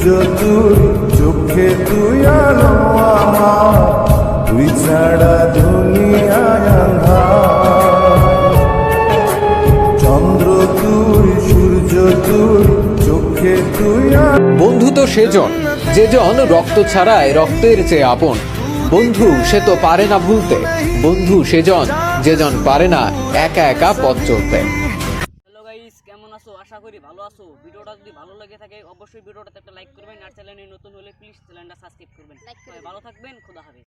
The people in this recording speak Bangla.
সূর্য তুই, চোখে তুই আলো আমার, তুই ছাড়া দুনিয়ায় আঁধার। চন্দ্র তুই, সূর্য তুই, চোখে তুই বন্ধু তো সেজন যেজন রক্ত ছাড়ায় রক্তের চেয়ে আপন। বন্ধু সে তো পারে না ভুলতে, বন্ধু সেজন যেজন পারে না একা একা পথ চলতে। হ্যালো গাইস, কেমন আছো? আশা করি ভালো আছো। ভিডিওটা যদি ভালো লেগে থাকে অবশ্যই ভিডিওটাতে একটা লাইক করবেন, আর চ্যানেলে নতুন হলে প্লিজ চ্যানেলটা সাবস্ক্রাইব করবেন। ভালো থাকবেন, খোদা হাফেজ।